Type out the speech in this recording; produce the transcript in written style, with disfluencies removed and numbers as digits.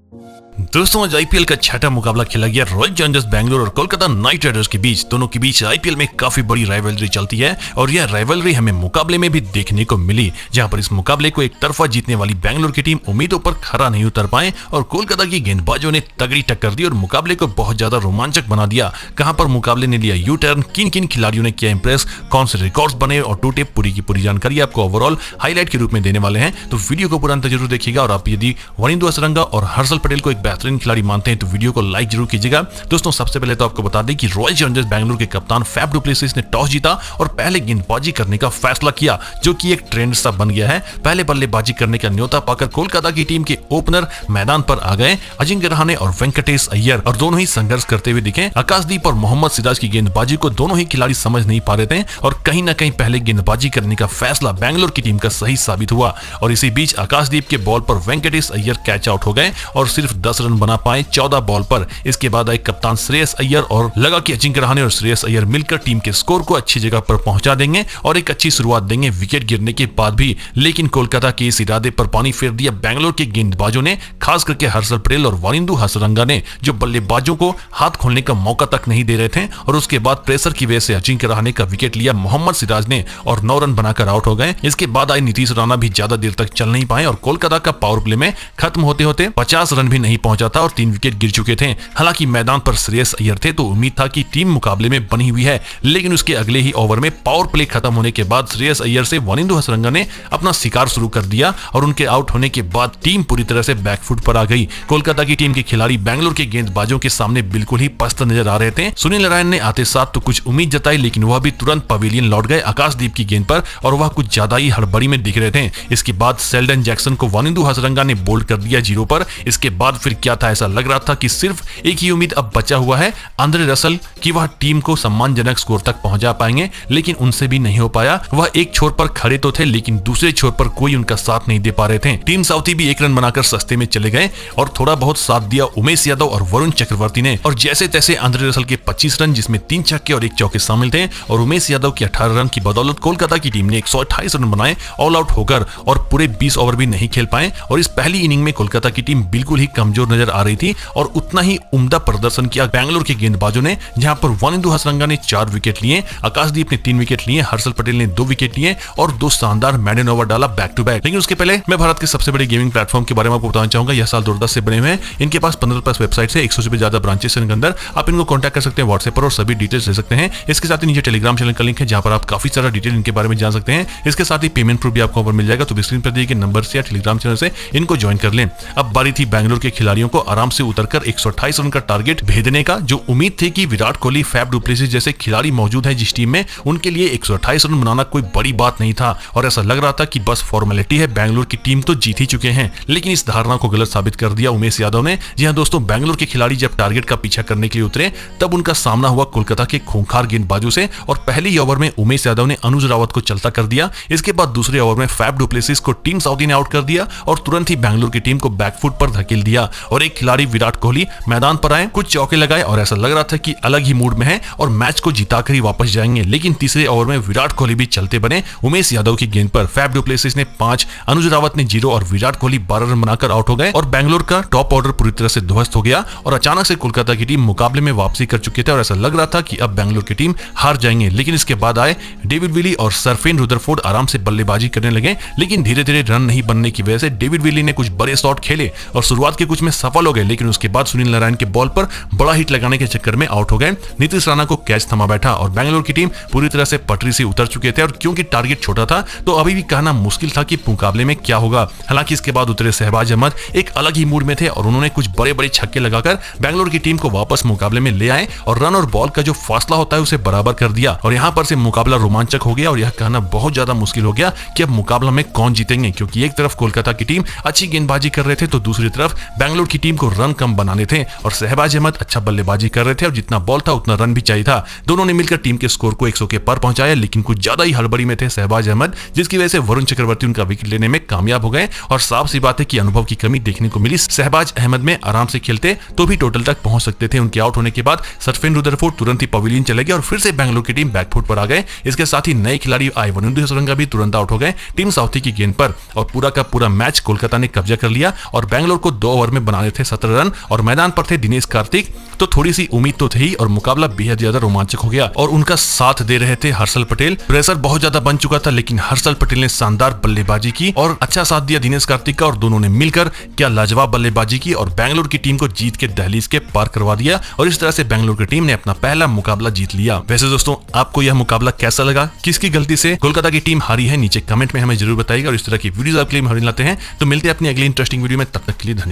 दोस्तों आज आईपीएल का छठा मुकाबला खेला गया रॉयल चैलेंजर्स बैंगलोर और कोलकाता नाइट राइडर्स के बीच। दोनों के बीच आईपीएल में काफी बड़ी राइवलरी चलती है और यह राइवलरी हमें मुकाबले में भी देखने को मिली, जहां पर इस मुकाबले को एक तरफा जीतने वाली बैंगलोर की टीम उम्मीदों पर खरा नहीं उतर पाए और कोलकाता की गेंदबाजों ने तगड़ी टक्कर दी और मुकाबले को बहुत ज्यादा रोमांचक बना दिया। कहां पर मुकाबले ने लिया यू टर्न, किन किन खिलाड़ियों ने किया इंप्रेस, कौन से रिकॉर्ड्स बने और टूटे, पूरी की पूरी जानकारी आपको ओवरऑल हाईलाइट के रूप में देने वाले हैं। तो वीडियो को पूरा अंत जरूर देखिएगा और आप यदि वनिंदु हसरंगा और हर्षल पटेल को एक बेहतरीन खिलाड़ी मानते हैं तो वीडियो को लाइक जरूर कीजिएगा। दोस्तों सबसे पहले तो आपको बता दें कि रॉयल चैलेंजर्स बैंगलोर के कप्तान फैफ डु प्लेसिस ने टॉस जीता और पहले गेंदबाजी करने का फैसला किया, जो कि एक ट्रेंड सा बन गया है। पहले बल्लेबाजी करने का न्योता पाकर कोलकाता की टीम के ओपनर मैदान पर आ गए अजिंक्य रहाणे और वेंकटेश अय्यर, और दोनों ही संघर्ष करते हुए दिखे। आकाशदीप और मोहम्मद सिराज की गेंदबाजी को दोनों ही खिलाड़ी समझ नहीं पा रहे थे और कहीं ना कहीं पहले गेंदबाजी करने का फैसला बैंगलोर की टीम का सही साबित हुआ। और इसी बीच आकाशदीप के बॉल पर वेंकटेश अय्यर कैच आउट हो गए और सिर्फ 10 रन बना पाए 14 बॉल पर। इसके बाद आए कप्तान श्रेयस अय्यर और लगा कि अजिंक्य रहाणे और श्रेयस अय्यर मिलकर टीम के स्कोर को अच्छी जगह पर पहुंचा देंगे और एक अच्छी शुरुआत देंगे विकेट गिरने के बाद भी। लेकिन कोलकाता के इस इरादे पर पानी फेर दिया बैंगलोर के गेंदबाजों ने, खास करके हर्षल पटेल और वनिंदु हसरंगा ने, जो बल्लेबाजों को हाथ खोलने का मौका तक नहीं दे रहे थे। और उसके बाद प्रेशर की वजह से अजिंक्य रहाणे का विकेट लिया मोहम्मद सिराज ने और 9 रन बनाकर आउट हो गए। इसके बाद आए नीतीश राणा भी ज्यादा देर तक चल नहीं पाए और कोलकाता का पावर प्ले में खत्म होते होते 50 रन भी नहीं पहुंचा था और 3 विकेट गिर चुके थे। हालांकि मैदान पर श्रेयस अय्यर थे तो उम्मीद था कि टीम मुकाबले में बनी हुई है, लेकिन उसके अगले ही ओवर में पावर प्ले खत्म होने के बाद श्रेयस अय्यर से वनिंदु हसरंगा ने अपना शिकार शुरू कर दिया और उनके आउट होने के बाद टीम पूरी तरह से बैकफुट पर आ गई। कोलकाता की टीम के खिलाड़ी बैंगलोर के गेंदबाजों के सामने बिल्कुल ही पस्त नजर आ रहे थे। सुनील नारायण ने आते साथ तो कुछ उम्मीद जताई, लेकिन वह भी तुरंत पवेलियन लौट गए आकाशदीप की गेंद पर और वह कुछ ज्यादा ही हड़बड़ी में दिख रहे थे। इसके बाद शेल्डन जैक्सन को वनिंदु हसरंगा ने बोल्ड कर दिया 0 पर। इसके बाद फिर क्या था, ऐसा लग रहा था कि सिर्फ एक ही उम्मीद अब बचा हुआ है आंद्रे रसल कि वह टीम को सम्मानजनक स्कोर तक पहुंचा पाएंगे, लेकिन उनसे भी नहीं हो पाया। वह एक छोर पर खड़े तो थे लेकिन दूसरे छोर पर कोई उनका साथ नहीं दे पा रहे थे। टीम साउथी भी 1 रन बनाकर सस्ते में चले गए और थोड़ा बहुत साथ दिया उमेश यादव और वरुण चक्रवर्ती ने, और जैसे तैसे आंद्रे रसल के 25 रन जिसमें 3 छक्के और 1 चौके शामिल थे और उमेश यादव के 18 रन की बदौलत कोलकाता की टीम ने 128 रन बनाए ऑल आउट होकर और पूरे 20 ओवर भी नहीं खेल पाए। और इस पहली इनिंग में कोलकाता की टीम बिल्कुल ही कमजोर नजर आ रही थी और उतना ही उम्दा प्रदर्शन किया बैंगलोर के गेंदबाजों ने, जहां पर वनिंदु हसरंगा ने 4 विकेट लिए, आकाशदीप ने 3 विकेट लिए, हर्षल पटेल ने 2 विकेट लिए और 2 शानदार मैडन ओवर डाला बैक टू बैक। लेकिन उसके पहले मैं भारत के सबसे बड़े गेमिंग प्लेटफॉर्म के बारे में आपको बताना चाहूंगा। यह साल 2010 से बने हुए हैं। इनके पास 15+ वेबसाइट है, 100 से भी ज्यादा ब्रांचेस हैं अंदर। आप इनको कॉन्टैक्ट कर सकते हैं व्हाट्सएप पर और सभी डिटेल्स ले सकते हैं। इसके साथ ही नीचे टेलीग्राम चैनल का लिंक है जहां पर आप काफी सारा डिटेल इनके बारे में जान सकते हैं। इसके साथ ही पेमेंट प्रूफ भी आपको ऊपर मिल जाएगा, तो स्क्रीन पर दिए गए नंबर से या टेलीग्राम चैनल से इनको ज्वाइन कर लें। अब बारी थी बैंगलोर के खिलाड़ियों को आराम से उतरकर 128 रन का टारगेट भेदने का। जो उम्मीद थी कि Virat Kohli, Faf du Plessis जैसे खिलाड़ी मौजूद है जिस टीम में, उनके लिए 128 रन बनाना कोई बड़ी बात नहीं था और ऐसा लग रहा था कि बस फॉर्मेलिटी है, बैंगलोर की टीम तो जीत ही चुके हैं। लेकिन इस धारणा को गलत साबित कर दिया उमेश यादव ने। जी हां दोस्तों, बैंगलोर के खिलाड़ी जब टारगेट का पीछा करने के लिए उतरे तब उनका सामना हुआ कोलकाता के खूंखार गेंदबाजों से और पहले ही ओवर में उमेश यादव ने अनुज रावत को चलता कर दिया। इसके बाद दूसरे ओवर में फैफ डु प्लेसिस को टीम साउथी ने आउट कर दिया और तुरंत ही बैंगलोर की टीम को बैकफुट पर धकेल दिया और एक खिलाड़ी विराट कोहली मैदान पर आए, कुछ चौके लगाए और ऐसा लग रहा था कि अलग ही मूड में है और मैच को जिताकर ही वापस जाएंगे। लेकिन तीसरे ओवर में विराट कोहली भी चलते बने। उमेश यादव की गेंद पर फैफ डु प्लेसिस ने 5, अनुज रावत ने 0 और विराट कोहली 12 रन बनाकर आउट हो गए और बैंगलोर का टॉप ऑर्डर पूरी तरह से ध्वस्त हो गया और अचानक से कोलकाता की टीम मुकाबले में वापसी कर चुके थे और ऐसा लग रहा था कि अब बैंगलोर की टीम हार जाएंगे। लेकिन इसके बाद आए डेविड विली और सरफेन रुदरफोर्ड आराम से बल्लेबाजी करने लगे, लेकिन धीरे धीरे रन नहीं बनने की वजह से डेविड विली ने कुछ बड़े शॉट खेले और शुरुआत के कुछ में सफल हो गए, लेकिन उसके बाद सुनील नारायण के बॉल पर बड़ा हिट लगाने के चक्कर में आउट हो गए। नीतीश राणा को कैच थमा बैठा और बैंगलोर की टीम पूरी तरह से पटरी से उतर चुके थे और क्योंकि टारगेट छोटा था तो अभी भी कहना मुश्किल था कि मुकाबले में क्या होगा। हालांकि इसके बाद उतरे शहबाज अहमद एक अलग ही मूड में थे और उन्होंने कुछ बड़े बड़े छक्के लगाकर बैंगलोर की टीम को वापस मुकाबले में ले आए और रन और बॉल का जो फासला होता है उसे बराबर कर दिया और यहाँ पर से मुकाबला रोमांचक हो गया और यह कहना बहुत ज्यादा मुश्किल हो गया कि अब मुकाबला में कौन जीतेंगे, क्योंकि एक तरफ कोलकाता की टीम अच्छी गेंदबाजी कर रहे थे तो दूसरी तरफ बैंगलोर की टीम को रन कम बनाने थे और शहबाज अहमद अच्छा बल्लेबाजी कर रहे थे और जितना बॉल था उतना रन भी चाहिए था। दोनों ने मिलकर टीम के स्कोर को 100 के पार पहुंचाया, लेकिन कुछ ज्यादा ही हड़बड़ी में थे शहबाज अहमद, जिसकी वजह से वरुण चक्रवर्ती उनका विकेट लेने में कामयाब हो गए और साफ सी बात है कि अनुभव की कमी देखने को मिली। शहबाज अहमद में आराम से खेलते तो भी टोटल तक पहुंच सकते थे। उनके आउट होने के बाद सरफेन रुदरफोर्ड तुरंत ही पवेलियन चले गए और फिर से बैंगलोर की टीम बैकफुट पर आ गए। इसके साथ ही नए खिलाड़ी आए वनिंदु हसरंगा भी तुरंत आउट हो गए टीम साउथी की गेंद पर और पूरा का पूरा मैच कोलकाता ने कब्जा कर लिया और बैंगलोर को 2 ओवर में बना रहे थे 17 रन और मैदान पर थे दिनेश कार्तिक। तो थोड़ी सी उम्मीद तो थी और मुकाबला बेहद ज्यादा रोमांचक हो गया और उनका साथ दे रहे थे हर्षल पटेल। प्रेशर बहुत ज्यादा बन चुका था, लेकिन हर्षल पटेल ने शानदार बल्लेबाजी की और अच्छा साथ दिया दिनेश कार्तिक का और दोनों ने मिलकर क्या लाजवाब बल्लेबाजी की और बेंगलुरु की टीम को जीत के दहलीज के पार करवा दिया और इस तरह से बेंगलुरु की टीम ने अपना पहला मुकाबला जीत लिया। वैसे दोस्तों, आपको यह मुकाबला कैसा लगा? किसकी गलती से कोलकाता की टीम हारी है? नीचे कमेंट में हमें जरूर बताइएगा और इस तरह की वीडियोस आपके लिए हम लाते हैं। तो मिलते हैं अपनी अगली इंटरेस्टिंग वीडियो में, तब तक के लिए धन्यवाद।